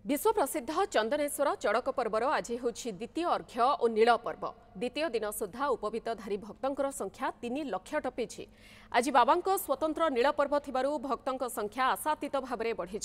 विश्व प्रसिद्ध चंदनेश्वर चड़क पर्वर आज हूँ द्वितीय अर्घ्य और नील पर्व। द्वितीय दिन सुधा उपवीतधारी भक्तों संख्या 3 लाख टपी। आज बाबा स्वतंत्र नील पर्व थिबारु भक्तों संख्या आशातीत भाव में बढ़ी।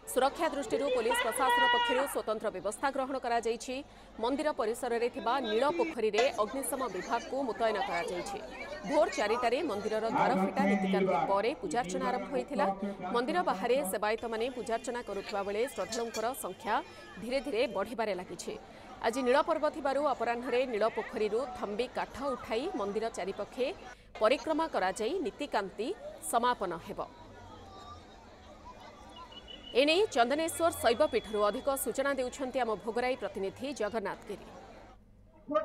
सुरक्षा दृष्टि पुलिस प्रशासन पक्षर स्वतंत्र व्यवस्था ग्रहण करा जायछि। मंदिर परिसर में थिबा नील पोखरी रे अग्निशम विभाग को मुतयन करा जायछि। भोर 4टारे मंदिर द्वार फिटा नीतिकांति पर पूजार्चना आरंभ होइथिला। मंदिर बाहर सेवायत माने पूजार्चना करुवा बेले श्रद्धालुंकर संख्या धीरे धीरे बढ़िबारे लागिछि। आज नील पर्व थिबारु अपराह्न नील पोखरी थंबी काठ उठाई मंदिर चारिपक्षे परिक्रमा करा जाई नीतिकांति समापन हेब। एने चंदनेश्वर शैवपीठर अधिक सूचना देउछन्ति आम भोगराई प्रतिनिधि जगन्नाथ गिरी।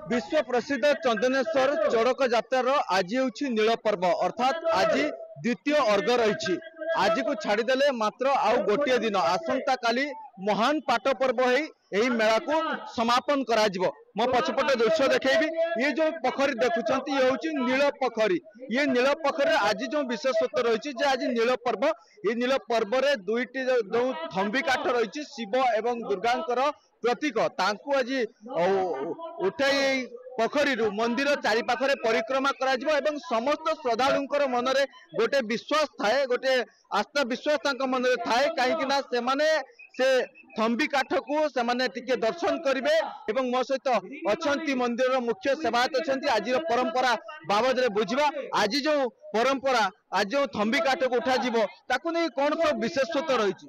विश्व प्रसिद्ध चंदनेश्वर चड़क यात्रार आज हूँ नील पर्व अर्थात आज द्वितीय अर्घ रही। आज को छाड़देले मात्र आउ गोटे दिन आसंता काली महान पाट पर्व यही मेला को समापन करा जिवो। मो पछपटे दृश्य देखी ये जो पोखरी देखुंत ये हूँ नील पोखरी। ये नील पोखरी आज जो विशेषत्व रही आज नील पर्व ये नील पर्व रे दुईटी जो थंबी काठ रही शिव एवं दुर्गांकर प्रतीक तांकु आज उठाई पोखरी मंदिर चारिपाखरे परिक्रमा करा जिवो एवं समस्त श्रद्धालुंकर मनरे गोटे विश्वास थाए, गोटे आस्था विश्वास तांको मनरे थाए कहीं से माने से थंबी काठ को से टिके दर्शन करेंगे। एवं मो सहित अच्छा मंदिर मुख्य सेवायत अच्छा आज परंपरा बाबद बुझा आज जो परंपरा आज जो थंबी काठ को उठा ताकू नहीं कौन सब विशेषत्व रही।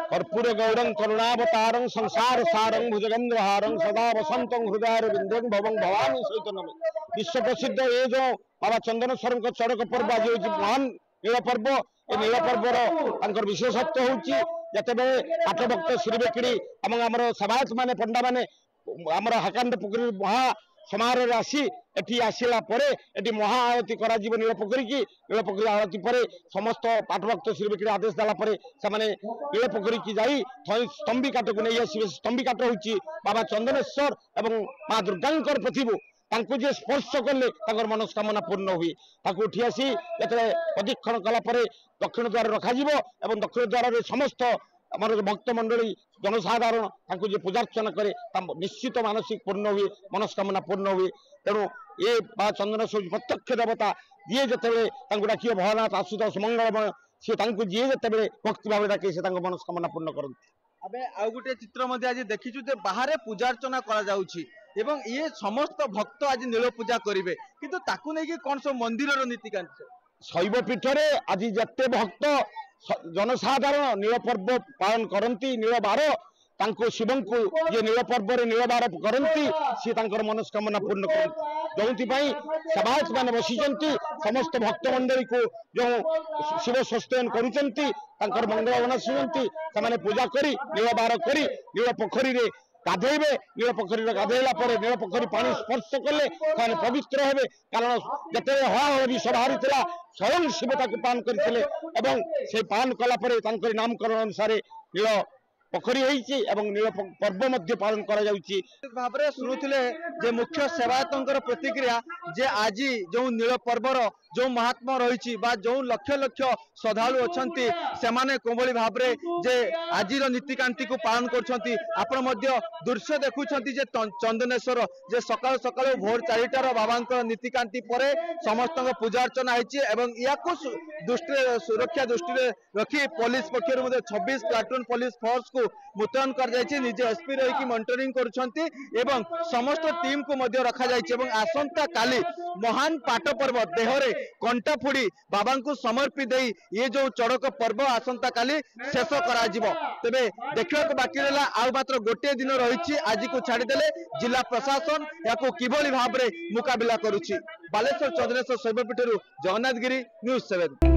कर्पूर गौरं करुणावतारं संसार सारं भुजगेन्द्रहारं सदा वसंतं हृदय विंध्यं भवं भवानी सहित नमे। विश्व प्रसिद्ध ये जो बाबा चंदनेश्वर चड़क पर्व आज हूँ महान नील पर्व। ये नील पर्वर विशेषत्व हूँ जिते आठ भक्त श्री बेकड़ी आमर सेवायत माने पंडा माने आमर हाकांड पोखरी महा समारोह आसी एटी आसला एटी महा आरती करा नील पोखरी की नील पोखरी आरती पर समस्त पाठ भक्त श्री बेकड़ी आदेश देला से नील पोखरी की जाई स्तंभी काठ को नहीं आसवे। स्तंभी काठ हूँ बाबा चंदनेश्वर एवं माँ दुर्गांकर प्रतिभू तांको जे स्पर्श कले मनस्कामना पूर्ण हुई। ताकू उठी आसी जो प्रदीक्षण कलापर दक्षिण द्वार रखाଯିव एवं दक्षिण द्वार समस्त आम भक्त मंडली जनसाधारण तांको जे पूजार्चना करे निश्चित मानसिक पूर्ण हुए, मनस्कामना पूर्ण हुए। तेणु ये बा चंदनेश्वर प्रत्यक्ष देवता जी जिते डाक भवनाथ आशुतोष मंगलमय सी जी जिते भक्ति भाव डाके से मनस्कामना पूर्ण करते। आमे आउ गोटे चित्र आज देखीचु जे बाहर पूजार्चना करा जाउछि एवं ये समस्त भक्त आज नील पूजा करेंगे किंतु ताकू नहीं कौन सब मंदिर नीतिकांत शैवपीठ आज जिते भक्त जनसाधारण नील पर्व पालन करती नील बार शिव को ये नील पर्व नील बार करती सी मनस्कामना पूर्ण करती। जो सेवायत मान बसी समस्त भक्त मंडली को जो शिव सस्तेन कर मंगल बनाती से पूजा करी नील बार करी नील पोखरी रे गाधेबे। नील पोखरी गाधेला नील पोखरी पानी स्पर्श कले पवित्र हेबे कारण जिते हवा विष बाहरी स्वयं शिव ताकू पान करते पान कलापर नामकरण अनुसार नील पोखरी नील पर्व मध्य पालन भाव शुणुले जे मुख्य सेवायतर प्रतिक्रिया जे आज जो नील पर्वर जो महात्मा रही जो लक्ष लक्ष श्रद्धालु अच्छा से कोभली भाव जे आज नीतिकांति को पालन कर दृश्य देखुं चंदनेश्वर जे सकाल सकाल भोर 4टार बाबा नीतिकांति पर समस्त पूजार्चना या दृष्टि सुरक्षा दृष्टि रखी पुलिस पक्षर 26 प्लाटून पुलिस फोर्स को मुतयन कर निजे एसपी रही मॉनिटरिंग कर समस्त टीम को रखा आसंता काली महान पाट पर्व देहरे कंटा फुड़ी बाबा को समर्पित ये जो चड़क पर्व आसंता काली शेष करा तेबे देखा बाकी रहा आउ मात्र गोटे दिन रही आज को छाड़देले जिला प्रशासन या किभली भाव में मुकाबिला करुछि। बालेश्वर चंदनेश्वर शैवपीठ जगन्नाथ गिरी न्यूज 7।